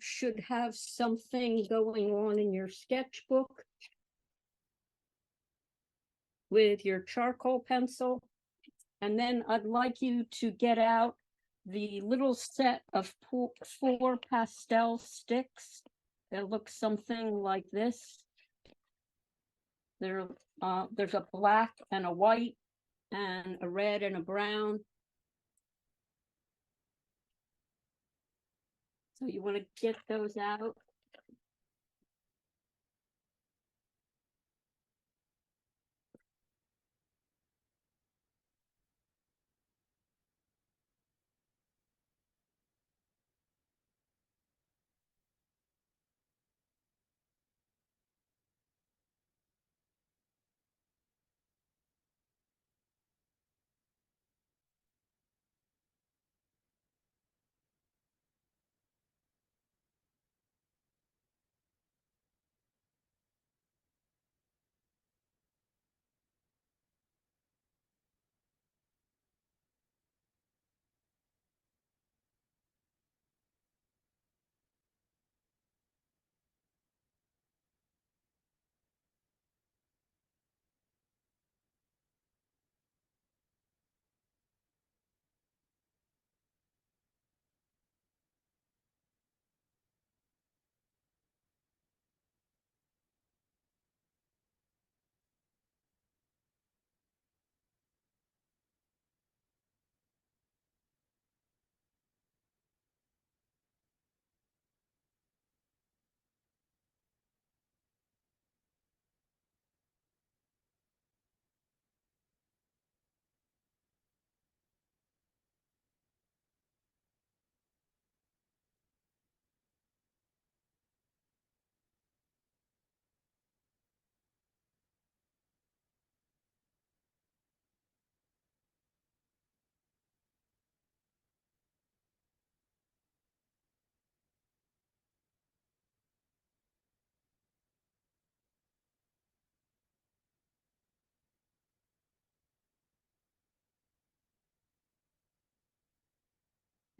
should have something going on in your sketchbook with your charcoal pencil. And then I'd like you to get out the little set of four pastel sticks that look something like this. There's a black and a white and a red and a brown. So you want to get those out.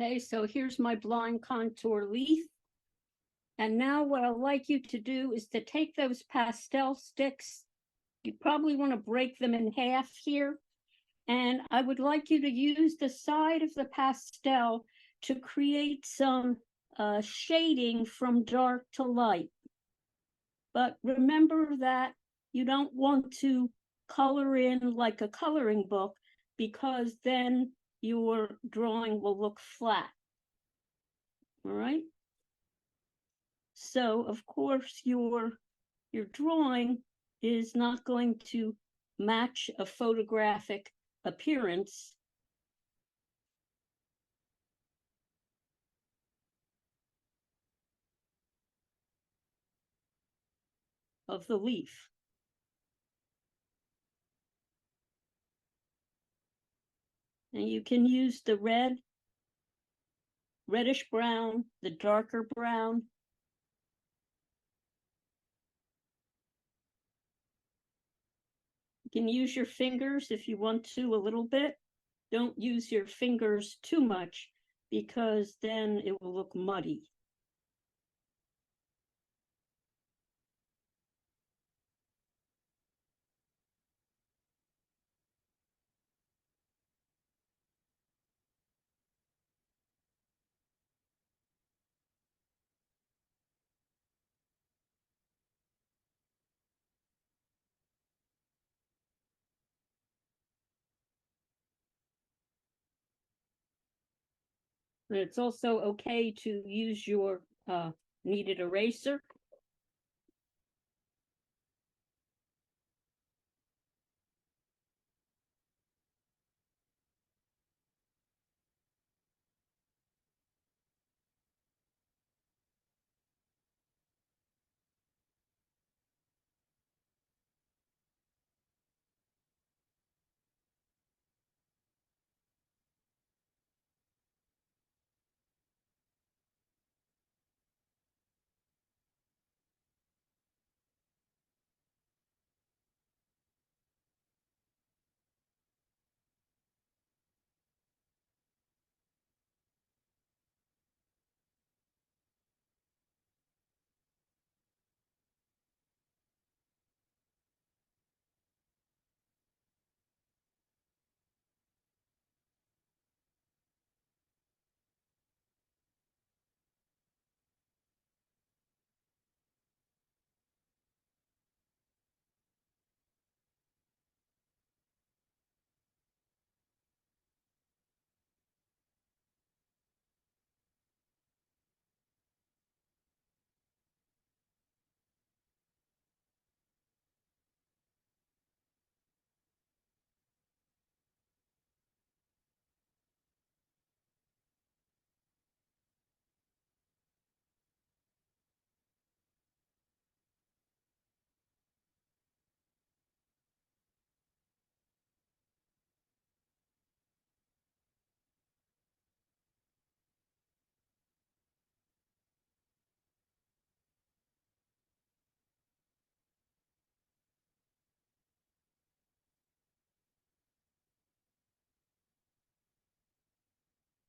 Okay, so here's my blind contour leaf. And now what I'd like you to do is to take those pastel sticks. You probably want to break them in half here. And I would like you to use the side of the pastel to create some shading from dark to light. But remember that you don't want to color in like a coloring book, because then your drawing will look flat. All right. So of course your drawing is not going to match a photographic appearance. Of the leaf. And you can use the red, reddish brown, the darker brown. You can use your fingers if you want to a little bit. Don't use your fingers too much, because then it will look muddy. And it's also okay to use your kneaded eraser.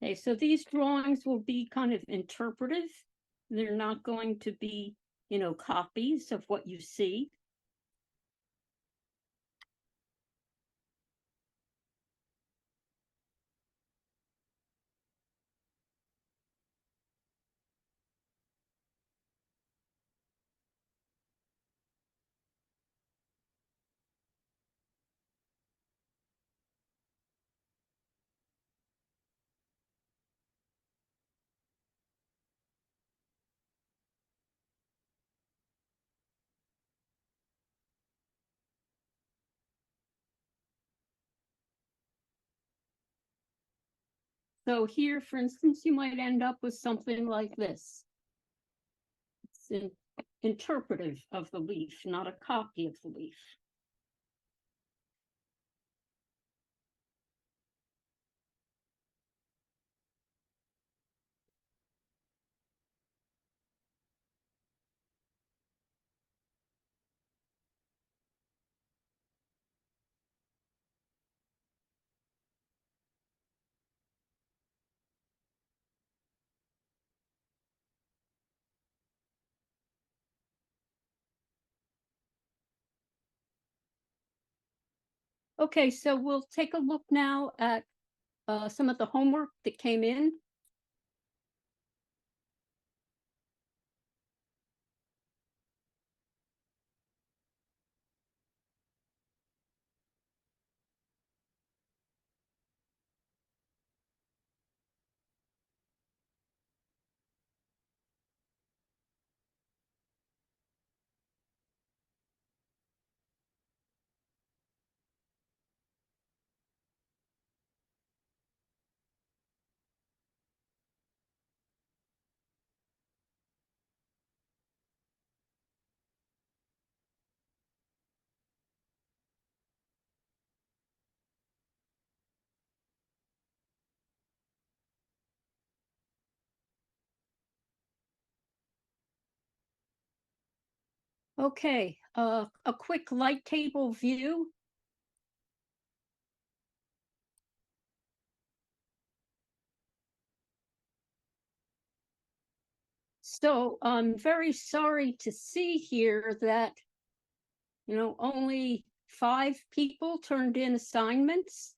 Okay, so these drawings will be kind of interpretive. They're not going to be, copies of what you see. So here, for instance, you might end up with something like this. It's interpretive of the leaf, not a copy of the leaf. Okay, so we'll take a look now at some of the homework that came in. Okay, a quick light table view. So I'm very sorry to see here that, only 5 people turned in assignments.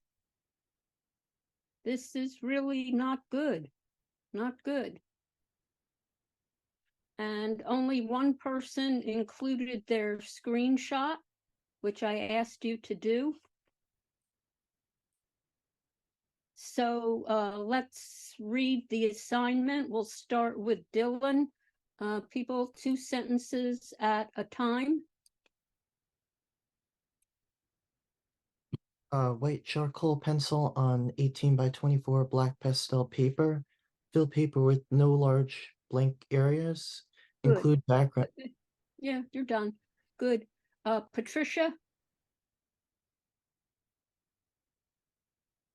This is really not good, not good. And only one person included their screenshot, which I asked you to do. So let's read the assignment. We'll start with Dylan. People, 2 sentences at a time. White charcoal pencil on 18 by 24 black pastel paper. Fill paper with no large blank areas. Good. Include background. Yeah, you're done. Good. Patricia?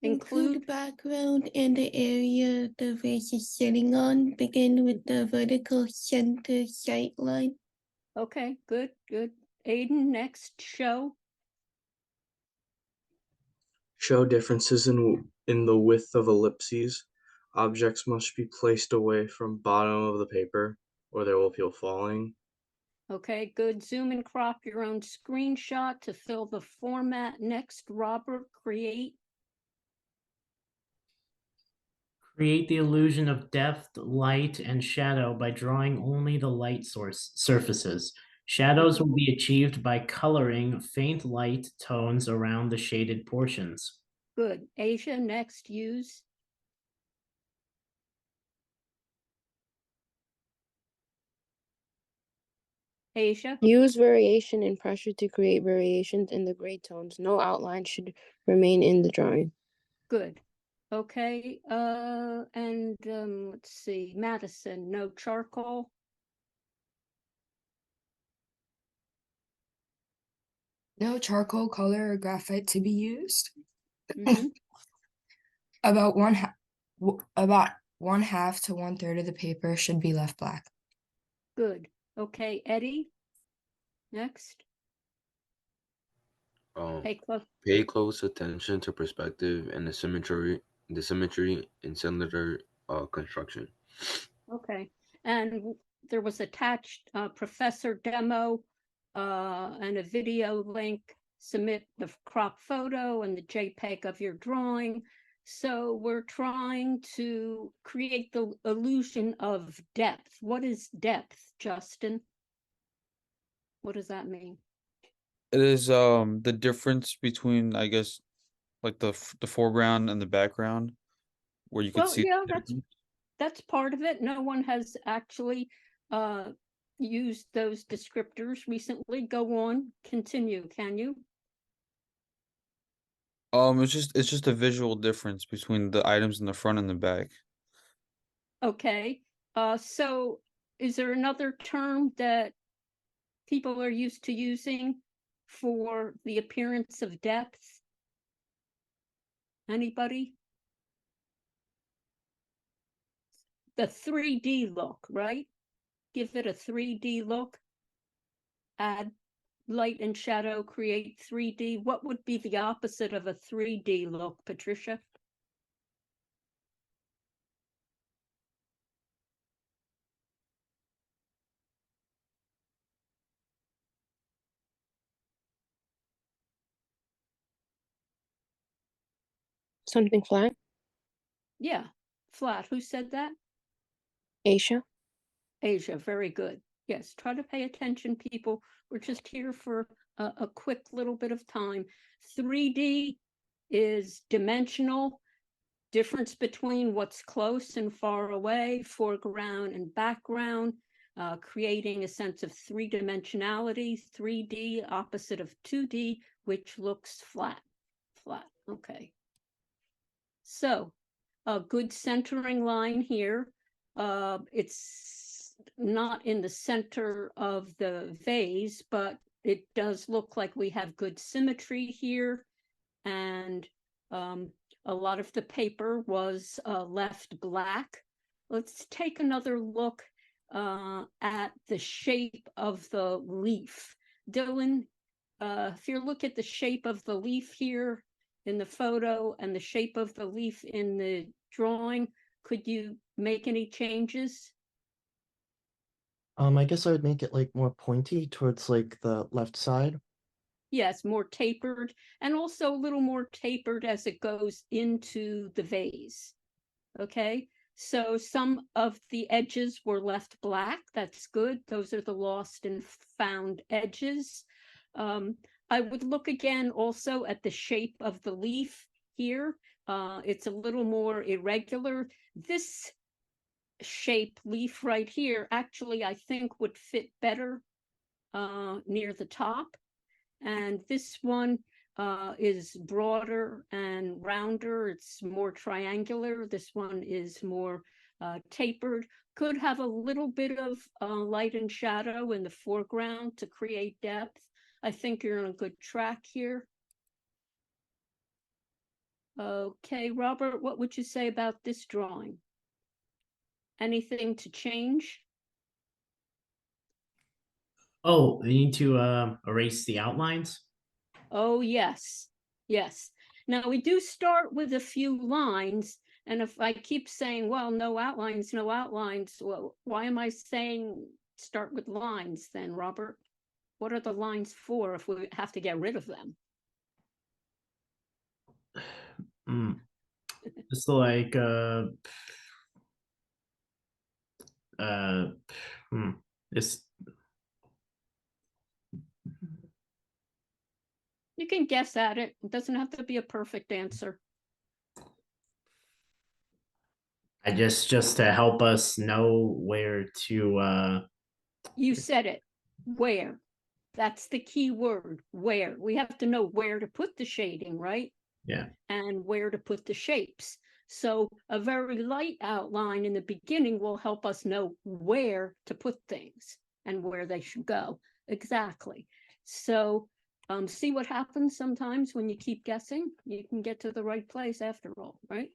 Include background and the area the vase is sitting on. Begin with the vertical center sight line. Okay, good, good. Aiden, next, show. Show differences in the width of ellipses. Objects must be placed away from bottom of the paper or they will feel falling. Okay, good. Zoom and crop your own screenshot to fill the format. Next, Robert, create. Create the illusion of depth, light, and shadow by drawing only the light surfaces. Shadows will be achieved by coloring faint light tones around the shaded portions. Good. Asia, next, use. Asia? Use variation and pressure to create variations in the gray tones. No outline should remain in the drawing. Good. Okay, and let's see, Madison, no charcoal. No charcoal, color, or graphite to be used. Mhm. About one half to 1/3 of the paper should be left black. Good. Okay, Eddie, next. Pay close attention to perspective and the the symmetry and cylinder construction. Okay, and there was attached professor demo and a video link. Submit the crop photo and the JPEG of your drawing. So we're trying to create the illusion of depth. What is depth, Justin? What does that mean? It is the difference between, I guess, like the foreground and the background, where you could Well, see. yeah, that's part of it. No one has actually used those descriptors recently. Go on, continue, can you? It's just a visual difference between the items in the front and the back. Okay, so is there another term that people are used to using for the appearance of depth? Anybody? The 3D look, right? Give it a 3D look. Add light and shadow, create 3D. What would be the opposite of a 3D look, Patricia? Something flat? Yeah, flat. Who said that? Asia? Asia, very good. Yes, try to pay attention, people. We're just here for a quick little bit of time. 3D is dimensional, difference between what's close and far away, foreground and background, creating a sense of three-dimensionality. 3D, opposite of 2D, which looks flat. Flat, okay. So, a good centering line here. It's not in the center of the vase, but it does look like we have good symmetry here. And a lot of the paper was left black. Let's take another look at the shape of the leaf. Dylan, if you look at the shape of the leaf here in the photo and the shape of the leaf in the drawing, could you make any changes? I guess I would make it like more pointy towards like the left side. Yes, more tapered, and also a little more tapered as it goes into the vase. Okay, so some of the edges were left black. That's good. Those are the lost and found edges. I would look again also at the shape of the leaf here. It's a little more irregular. This shape leaf right here, actually, I think would fit better near the top. And this one is broader and rounder. It's more triangular. This one is more tapered. Could have a little bit of light and shadow in the foreground to create depth. I think you're on a good track here. Okay, Robert, what would you say about this drawing? Anything to change? Oh, we need to erase the outlines. Oh, yes, yes. Now we do start with a few lines, and if I keep saying, well, no outlines, well, why am I saying start with lines then, Robert? What are the lines for if we have to get rid of them? Just like it's You can guess at it. It doesn't have to be a perfect answer. I just to help us know where to You said it. Where? That's the key word, where. We have to know where to put the shading, right? yeah. And where to put the shapes. So a very light outline in the beginning will help us know where to put things and where they should go. Exactly. So see what happens sometimes when you keep guessing? You can get to the right place after all, right?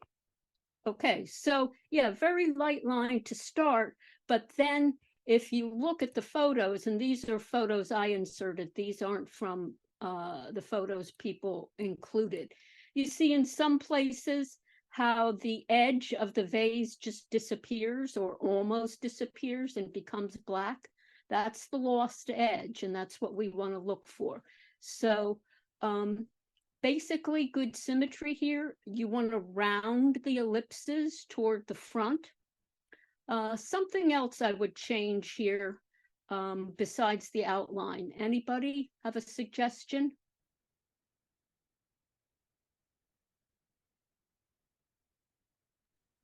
Okay, so yeah, very light line to start, but then if you look at the photos, and these are photos I inserted, these aren't from the photos people included. You see in some places how the edge of the vase just disappears or almost disappears and becomes black. That's the lost edge, and that's what we want to look for. So basically good symmetry here. You want to round the ellipses toward the front. Something else I would change here besides the outline. Anybody have a suggestion?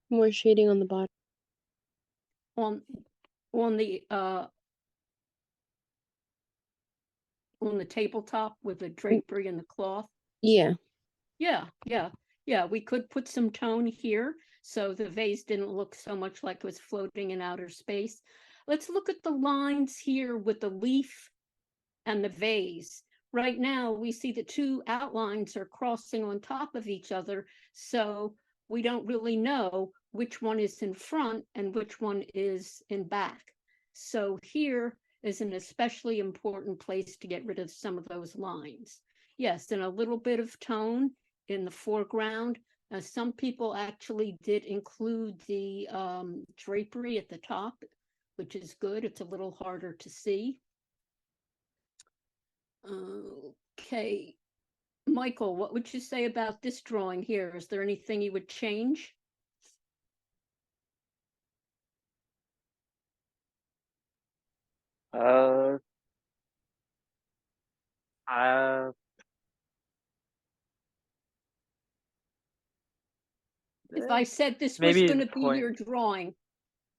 More shading on the bottom. On the tabletop with the drapery and the cloth. Yeah. Yeah, we could put some tone here so the vase didn't look so much like it was floating in outer space. Let's look at the lines here with the leaf and the vase. Right now, we see the two outlines are crossing on top of each other, so we don't really know which one is in front and which one is in back. So here is an especially important place to get rid of some of those lines. Yes, and a little bit of tone in the foreground. Some people actually did include the drapery at the top, which is good. It's a little harder to see. Okay, Michael, what would you say about this drawing here? Is there anything you would change? If I said this was maybe going to be point- your drawing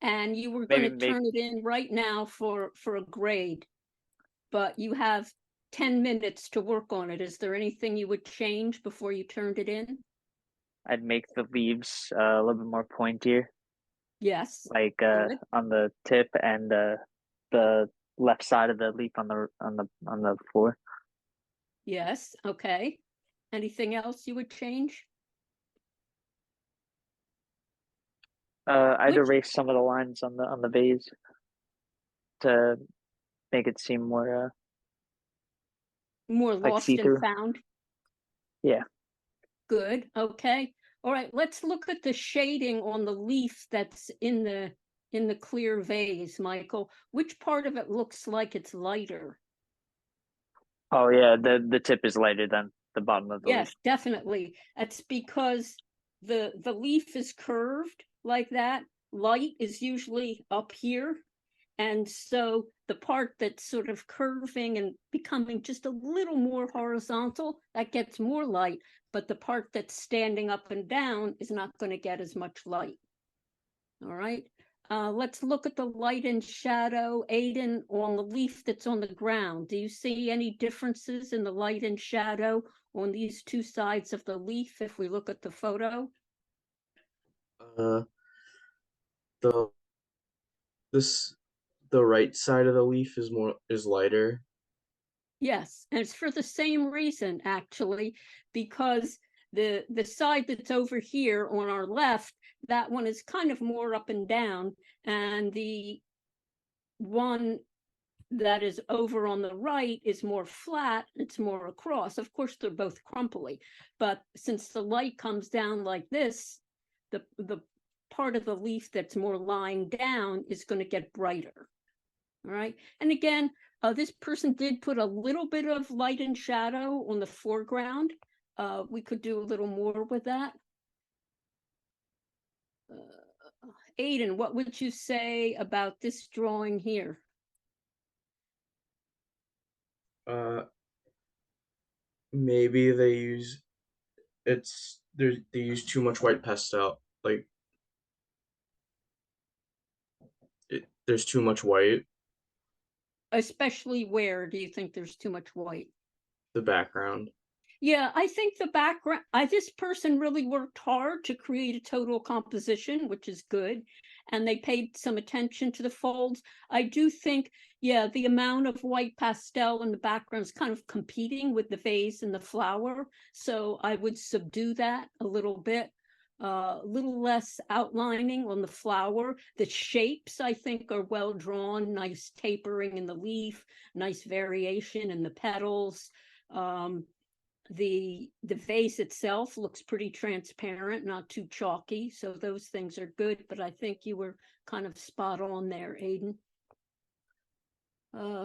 and you were going to maybe turn it in right now for a grade, but you have 10 minutes to work on it, is there anything you would change before you turned it in? I'd make the leaves a little bit more pointier, Yes. like Good. on the tip and the left side of the leaf on the floor. Yes. Okay. Anything else you would change? I'd Which- erase some of the lines on the vase to make it seem more More like lost and see-through. found? Yeah. Good. Okay. All right. Let's look at the shading on the leaf that's in the clear vase, Michael. Which part of it looks like it's lighter? Oh yeah, the tip is lighter than the bottom of the leaf. Yes, definitely. That's because the leaf is curved like that. Light is usually up here. And so the part that's sort of curving and becoming just a little more horizontal, that gets more light, but the part that's standing up and down is not going to get as much light. All right. Let's look at the light and shadow, Aiden, on the leaf that's on the ground. Do you see any differences in the light and shadow on these two sides of the leaf if we look at the photo? The right side of the leaf is lighter. Yes, and it's for the same reason, actually, because the side that's over here on our left, that one is kind of more up and down, and the one that is over on the right is more flat, it's more across. Of course, they're both crumply, but since the light comes down like this, the part of the leaf that's more lying down is going to get brighter. All right, and again, this person did put a little bit of light and shadow on the foreground. We could do a little more with that. Aiden, what would you say about this drawing here? Maybe they use they use too much white pastel. Like there's too much white. Especially where do you think there's too much white? The background. Yeah, I think the background, this person really worked hard to create a total composition, which is good. And they paid some attention to the folds. I do think, yeah, the amount of white pastel in the background is kind of competing with the vase and the flower. So I would subdue that a little bit. A little less outlining on the flower. The shapes, I think, are well drawn, nice tapering in the leaf, nice variation in the petals. The vase itself looks pretty transparent, not too chalky, so those things are good, but I think you were kind of spot on there, Aiden.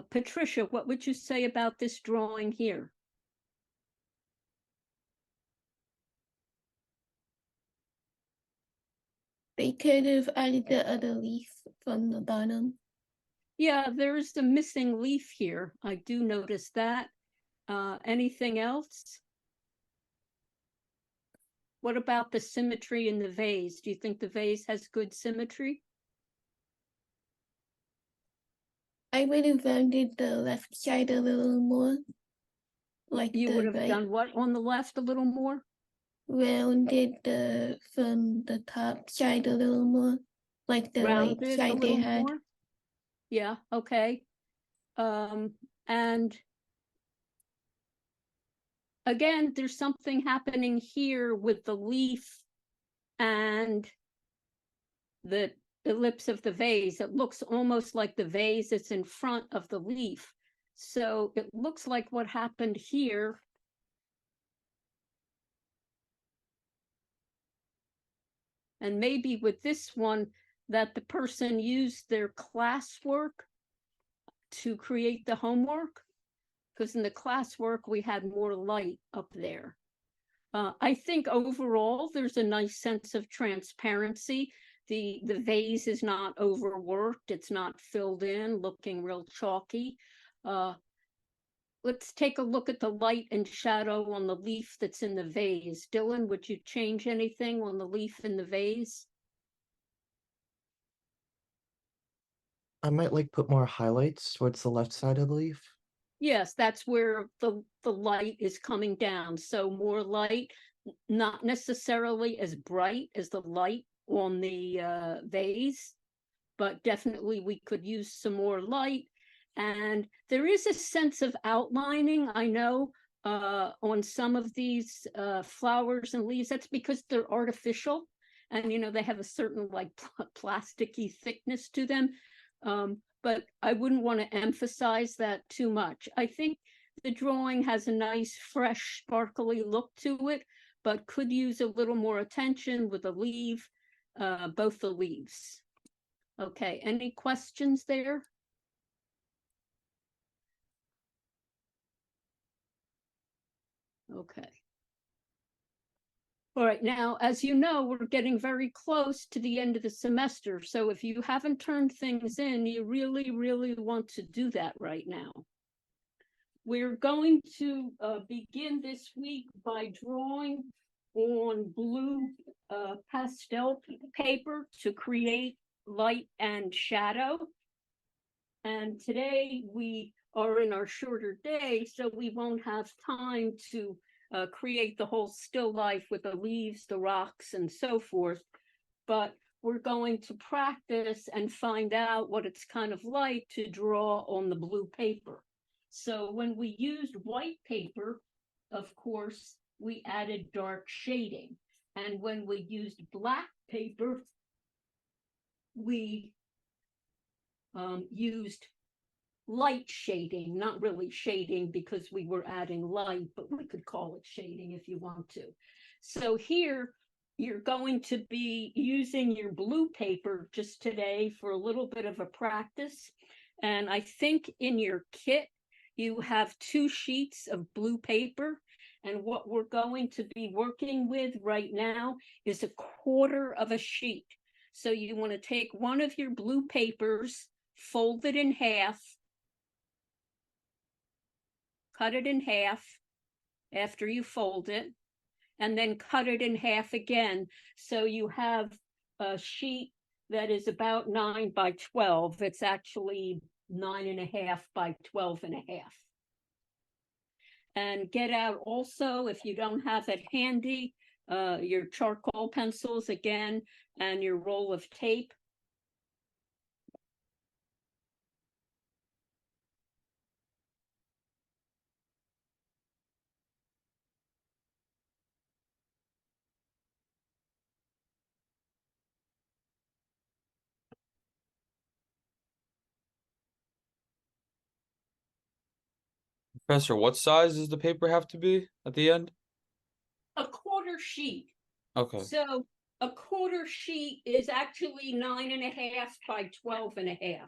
Patricia, what would you say about this drawing here? They could have added the other leaf from the bottom. Yeah, there's a missing leaf here. I do notice that. Anything else? What about the symmetry in the vase? Do you think the vase has good symmetry? I would have rounded the left side a little more. Like You the would have right, done what on the left a little more? rounded the from the top side a little more. Like the right Rounded a side they little had. more? Yeah, okay. And again, there's something happening here with the leaf and the ellipse of the vase. It looks almost like the vase is in front of the leaf. So it looks like what happened here. And maybe with this one, that the person used their classwork to create the homework. Because in the classwork, we had more light up there. I think overall, there's a nice sense of transparency. The vase is not overworked. It's not filled in, looking real chalky. Let's take a look at the light and shadow on the leaf that's in the vase. Dylan, would you change anything on the leaf in the vase? I might like put more highlights towards the left side of the leaf. Yes, that's where the light is coming down. So more light, not necessarily as bright as the light on the vase, but definitely we could use some more light. And there is a sense of outlining, I know, on some of these flowers and leaves. That's because they're artificial, and they have a certain like plasticky thickness to them. But I wouldn't want to emphasize that too much. I think the drawing has a nice, fresh, sparkly look to it, but could use a little more attention with the leaf, both the leaves. Okay, any questions there? Okay. All right, now, as you know, we're getting very close to the end of the semester. So if you haven't turned things in, you really, really want to do that right now. We're going to begin this week by drawing on blue pastel paper to create light and shadow. And today we are in our shorter day, so we won't have time to create the whole still life with the leaves, the rocks, and so forth. But we're going to practice and find out what it's kind of like to draw on the blue paper. So when we used white paper, of course, we added dark shading. And when we used black paper, we used light shading, not really shading because we were adding light, but we could call it shading if you want to. So here, you're going to be using your blue paper just today for a little bit of a practice. And I think in your kit, you have 2 sheets of blue paper. And what we're going to be working with right now is 1/4 of a sheet. So you want to take one of your blue papers, fold it in half, cut it in half after you fold it, and then cut it in half again. So you have a sheet that is about 9 by 12. It's actually 9.5 by 12.5. And get out also, if you don't have it handy, your charcoal pencils again, and your roll of tape. Professor, what size does the paper have to be at the end? A quarter sheet. Okay. So a quarter sheet is actually 9.5 by 12.5,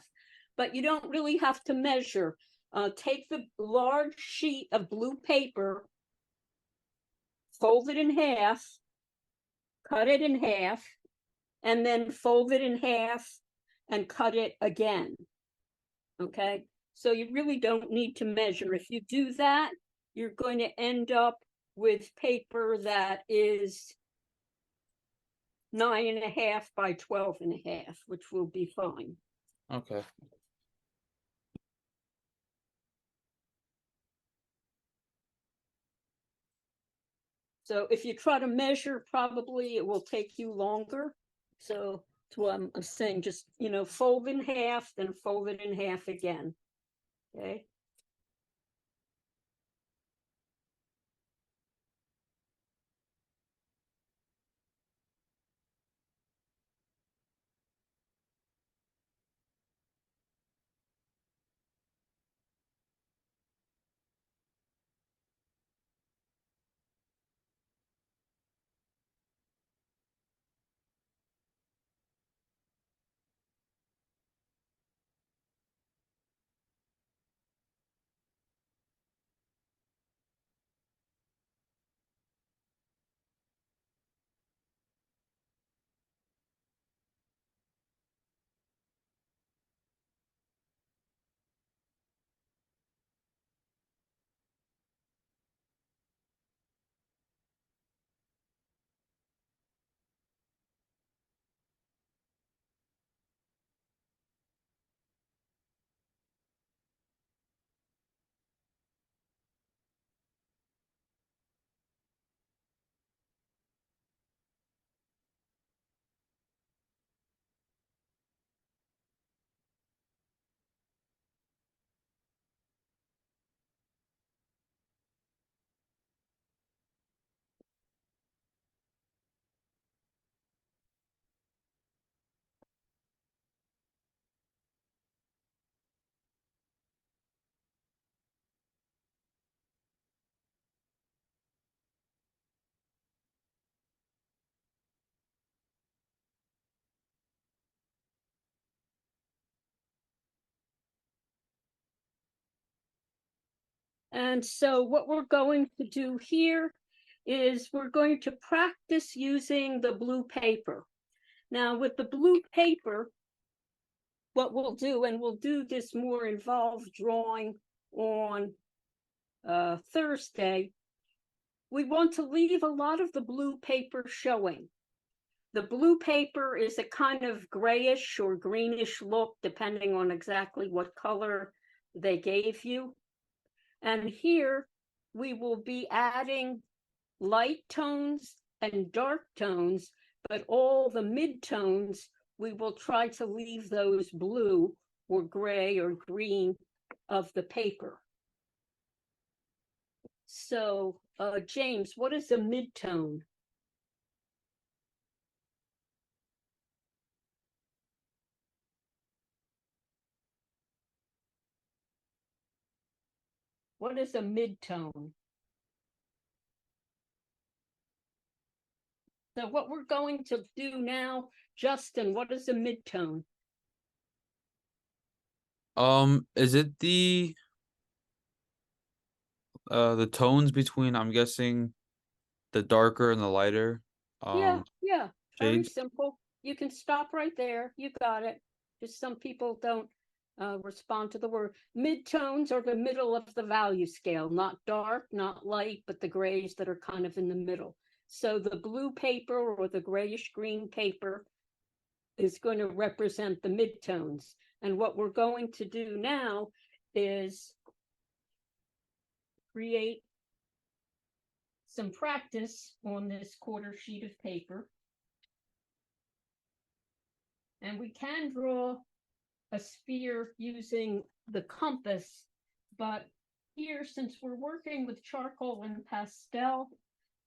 but you don't really have to measure. Take the large sheet of blue paper, fold it in half, cut it in half, and then fold it in half and cut it again. Okay, so you really don't need to measure. If you do that, you're going to end up with paper that is 9.5 by 12.5, which will be fine. Okay. So if you try to measure, probably it will take you longer. So that's what I'm saying, just, fold in half, then fold it in half again. Okay. And so what we're going to do here is we're going to practice using the blue paper. Now with the blue paper, what we'll do, and we'll do this more involved drawing on Thursday, we want to leave a lot of the blue paper showing. The blue paper is a kind of grayish or greenish look, depending on exactly what color they gave you. And here we will be adding light tones and dark tones, but all the mid-tones, we will try to leave those blue or gray or green of the paper. So, James, what is a mid-tone? What is a mid-tone? So what we're going to do now, Justin, what is a mid-tone? Is it the tones between, I'm guessing, the darker and the lighter Yeah, very shades? simple. You can stop right there. You got it. Just some people don't respond to the word. Mid-tones are the middle of the value scale, not dark, not light, but the grays that are kind of in the middle. So the blue paper or the grayish green paper is going to represent the mid-tones. And what we're going to do now is create some practice on this quarter sheet of paper. And we can draw a sphere using the compass, but here, since we're working with charcoal and pastel,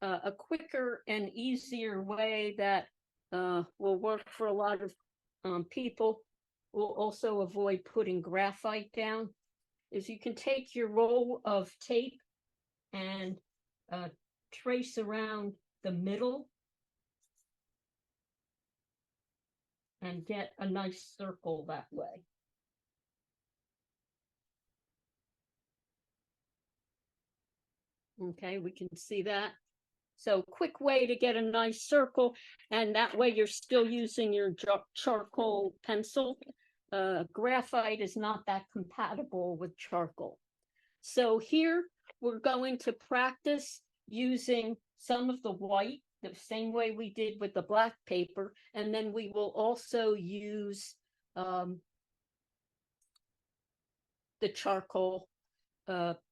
a quicker and easier way that will work for a lot of people will also avoid putting graphite down. is you can take your roll of tape and trace around the middle and get a nice circle that way. Okay, we can see that. So quick way to get a nice circle, and that way you're still using your charcoal pencil. Graphite is not that compatible with charcoal. So here we're going to practice using some of the white, the same way we did with the black paper, and then we will also use the charcoal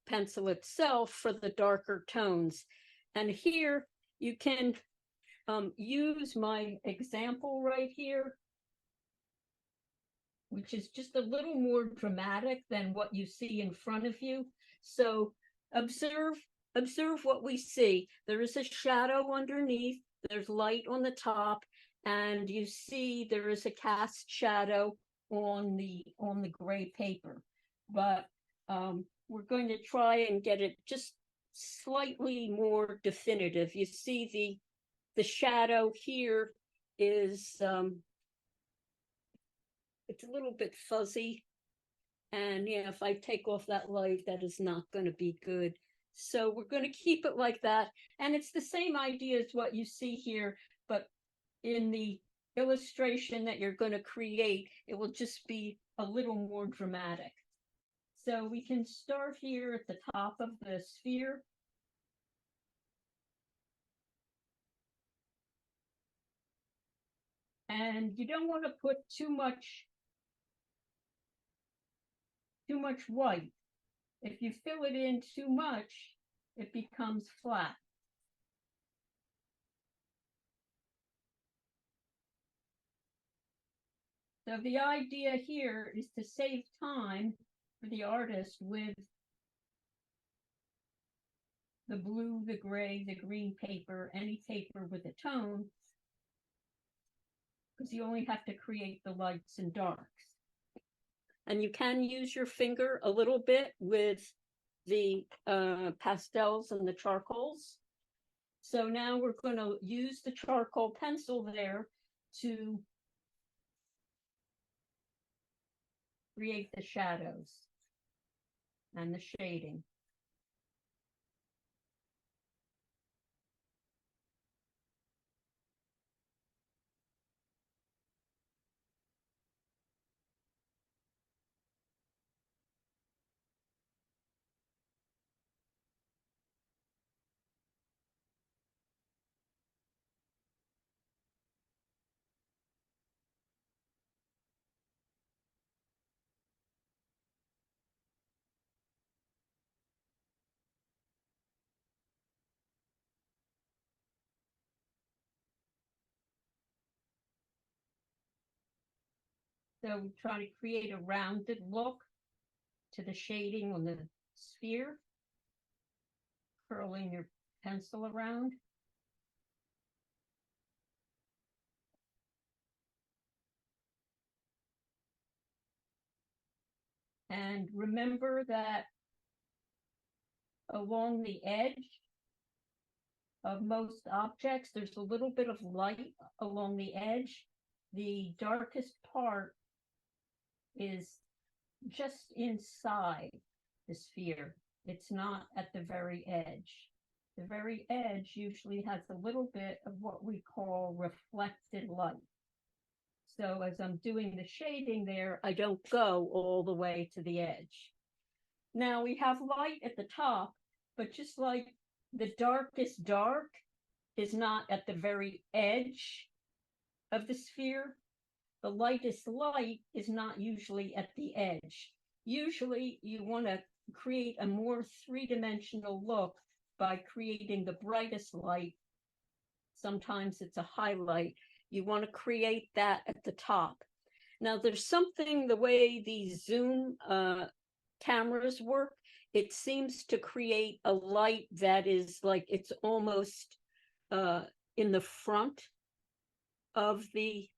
pencil itself for the darker tones. And here you can use my example right here, which is just a little more dramatic than what you see in front of you. So observe what we see. There is a shadow underneath, there's light on the top, and you see there is a cast shadow on the gray paper. But we're going to try and get it just slightly more definitive. You see the shadow here is it's a little bit fuzzy, and yeah, if I take off that light, that is not going to be good. So we're going to keep it like that, and it's the same idea as what you see here, but in the illustration that you're going to create, it will just be a little more dramatic. So we can start here at the top of the sphere. And you don't want to put too much white. If you fill it in too much, it becomes flat. So the idea here is to save time for the artist with the blue, the gray, the green paper, any paper with a tone, because you only have to create the lights and darks. And you can use your finger a little bit with the pastels and the charcoals. So now we're going to use the charcoal pencil there to create the shadows and the shading. So we try to create a rounded look to the shading on the sphere, curling your pencil around. And remember that along the edge of most objects, there's a little bit of light along the edge. The darkest part is just inside the sphere. It's not at the very edge. The very edge usually has a little bit of what we call reflected light. So as I'm doing the shading there, I don't go all the way to the edge. Now we have light at the top, but just like the darkest dark is not at the very edge of the sphere, the lightest light is not usually at the edge. Usually you want to create a more three-dimensional look by creating the brightest light. Sometimes it's a highlight. You want to create that at the top. Now there's something, the way these zoom cameras work, it seems to create a light that is like it's almost in the front of the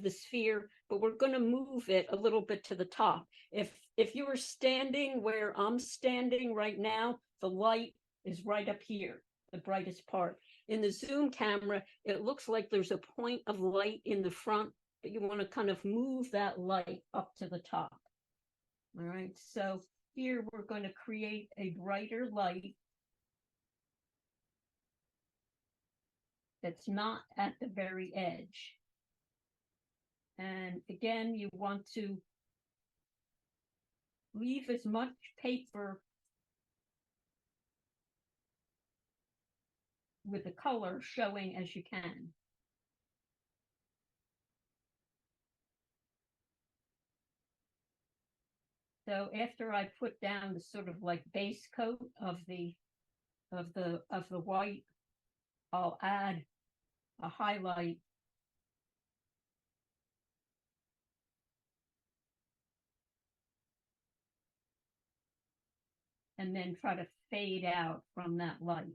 sphere, but we're going to move it a little bit to the top. If you were standing where I'm standing right now, the light is right up here, the brightest part. In the zoom camera, it looks like there's a point of light in the front, but you want to kind of move that light up to the top. All right, so here we're going to create a brighter light that's not at the very edge. And again, you want to leave as much paper with the color showing as you can. So after I put down the sort of like base coat of the white, I'll add a highlight and then try to fade out from that light.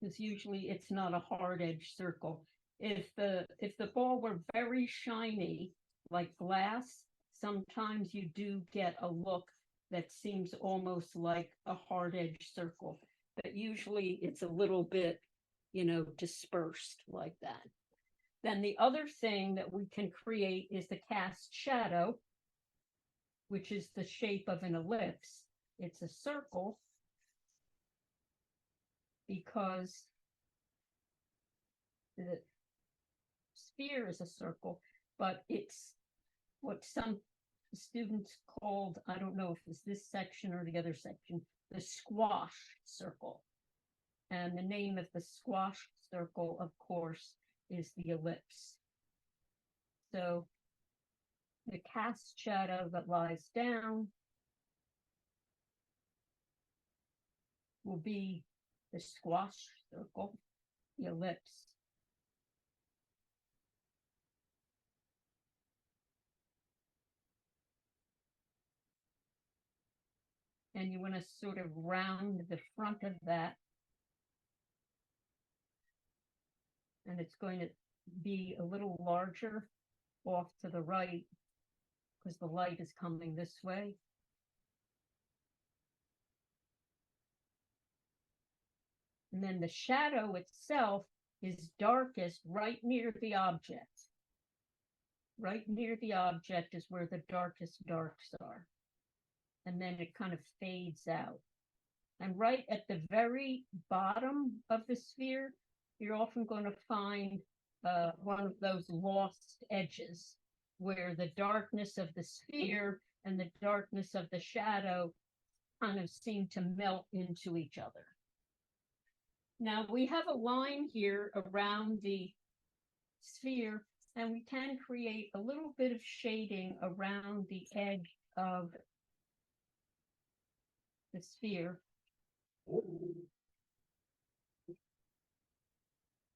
Because usually it's not a hard edge circle. If the ball were very shiny, like glass, sometimes you do get a look that seems almost like a hard edge circle. But usually it's a little bit, dispersed like that. Then the other thing that we can create is the cast shadow, which is the shape of an ellipse. It's a circle because the sphere is a circle, but it's what some students called, I don't know if it's this section or the other section, the squash circle. And the name of the squash circle, of course, is the ellipse. So the cast shadow that lies down will be the squash circle, the ellipse. And you want to sort of round the front of that. And it's going to be a little larger off to the right because the light is coming this way. And then the shadow itself is darkest right near the object. Right near the object is where the darkest darks are. And then it kind of fades out. And right at the very bottom of the sphere, you're often going to find one of those lost edges where the darkness of the sphere and the darkness of the shadow kind of seem to melt into each other. Now we have a line here around the sphere, and we can create a little bit of shading around the edge of the sphere.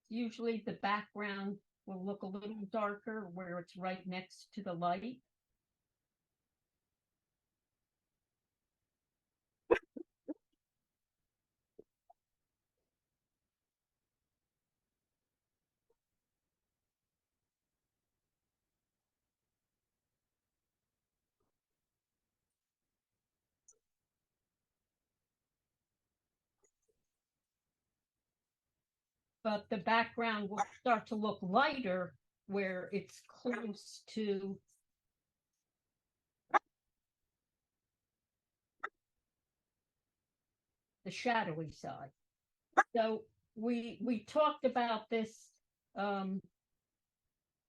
Usually the background will look a little darker where it's right next to the light. But the background will start to look lighter where it's close to the shadowy side. So we talked about this a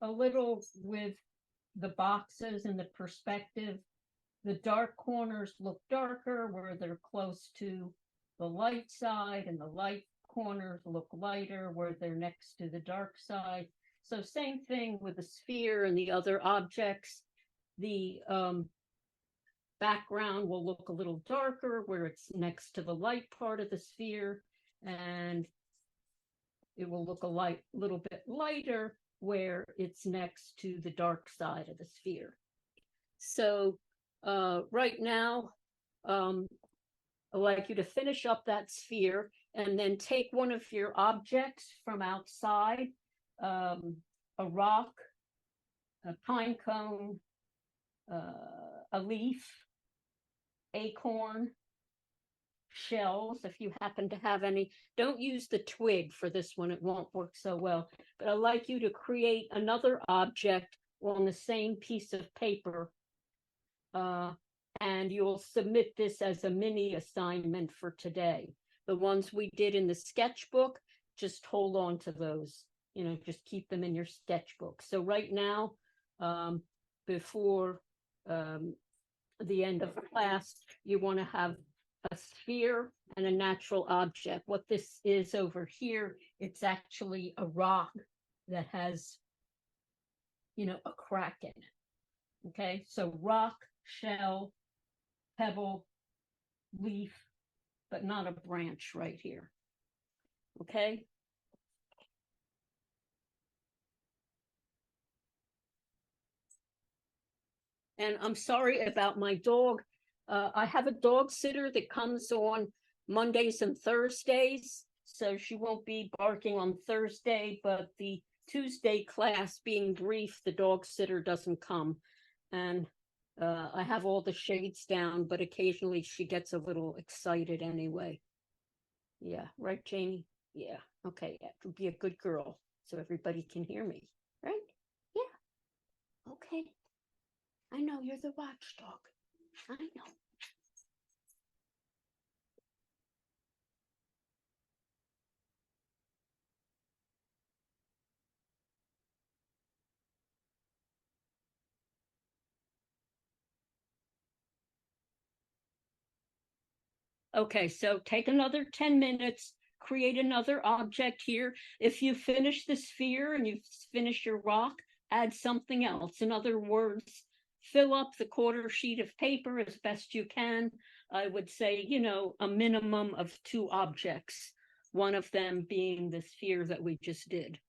little with the boxes and the perspective. The dark corners look darker where they're close to the light side, and the light corners look lighter where they're next to the dark side. So same thing with the sphere and the other objects. The background will look a little darker where it's next to the light part of the sphere, and it will look a little bit lighter where it's next to the dark side of the sphere. So right now, a I'd like you to finish up that sphere and then take one of your objects from outside, a rock, a pine cone, a leaf, acorn, shells, if you happen to have any. Don't use the twig for this one, it won't work so well. But I'd like you to create another object on the same piece of paper. And you'll submit this as a mini assignment for today. The ones we did in the sketchbook, just hold on to those. You know, just keep them in your sketchbook. So right now, before the end of class, you want to have a sphere and a natural object. What this is over here, it's actually a rock that has, you know, a crack in it. Okay, so rock, shell, pebble, leaf, but not a branch right here. Okay. And I'm sorry about my dog. I have a dog sitter that comes on Mondays and Thursdays, so she won't be barking on Thursday, but the Tuesday class being brief, the dog sitter doesn't come. And I have all the shades down, but occasionally she gets a little excited anyway. Yeah, right, Janie? Yeah, okay, yeah, be a good girl so everybody can hear me, right? Yeah, okay. I know you're the watchdog. I know. Okay, so take another 10 minutes, create another object here. If you finish the sphere and you finish your rock, add something else. In other words, fill up the quarter sheet of paper as best you can. I would say, you know, a minimum of 2 objects, one of them being the sphere that we just did.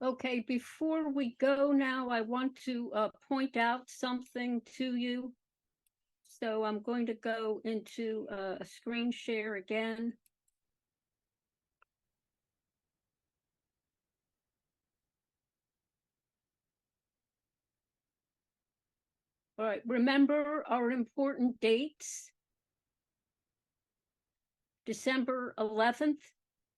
Okay, before we go now, I want to point out something to you. So I'm going to go into a screen share again. All right, remember our important dates. December 11th,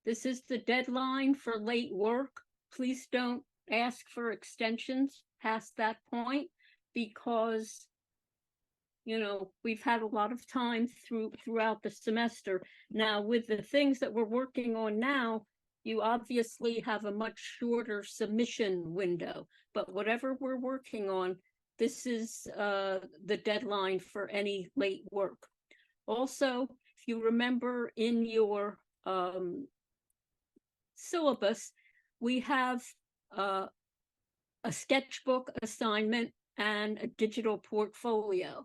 this is the deadline for late work. Please don't ask for extensions past that point because, you know, we've had a lot of time throughout the semester. Now, with the things that we're working on now, you obviously have a much shorter submission window, but whatever we're working on, this is the deadline for any late work. Also, if you remember in your syllabus, we have a sketchbook assignment and a digital portfolio.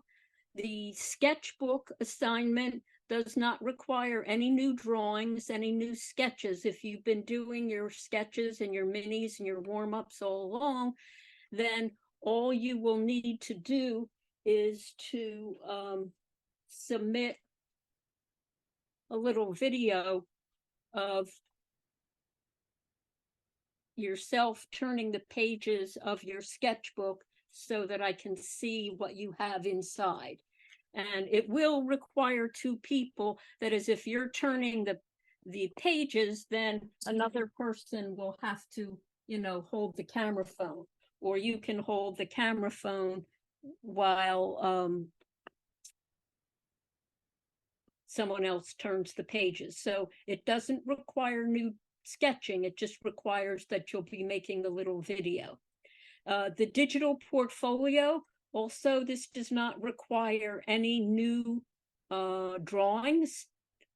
The sketchbook assignment does not require any new drawings, any new sketches. If you've been doing your sketches and your minis and your warm-ups all along, then all you will need to do is to submit a little video of yourself turning the pages of your sketchbook so that I can see what you have inside. And it will require two people. That is, if you're turning the pages, then another person will have to, you know, hold the camera phone, or you can hold the camera phone while someone else turns the pages. So it doesn't require new sketching. It just requires that you'll be making the little video. The digital portfolio, also, this does not require any new drawings,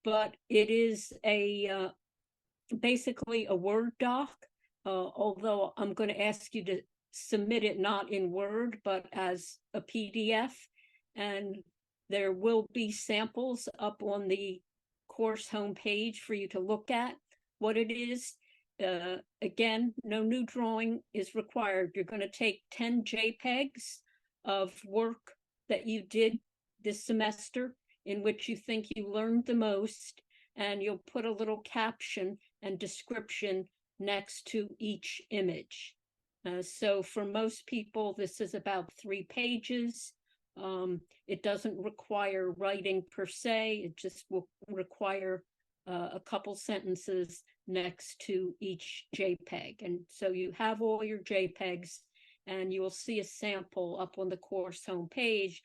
but it is a basically a Word doc, although I'm going to ask you to submit it not in Word, but as a PDF. And there will be samples up on the course homepage for you to look at what it is. Again, no new drawing is required. You're going to take 10 JPEGs of work that you did this semester in which you think you learned the most, and you'll put a little caption and description next to each image. So for most people, this is about 3 pages. It doesn't require writing per se. It just will require a couple sentences next to each JPEG. And so you have all your JPEGs, and you will see a sample up on the course homepage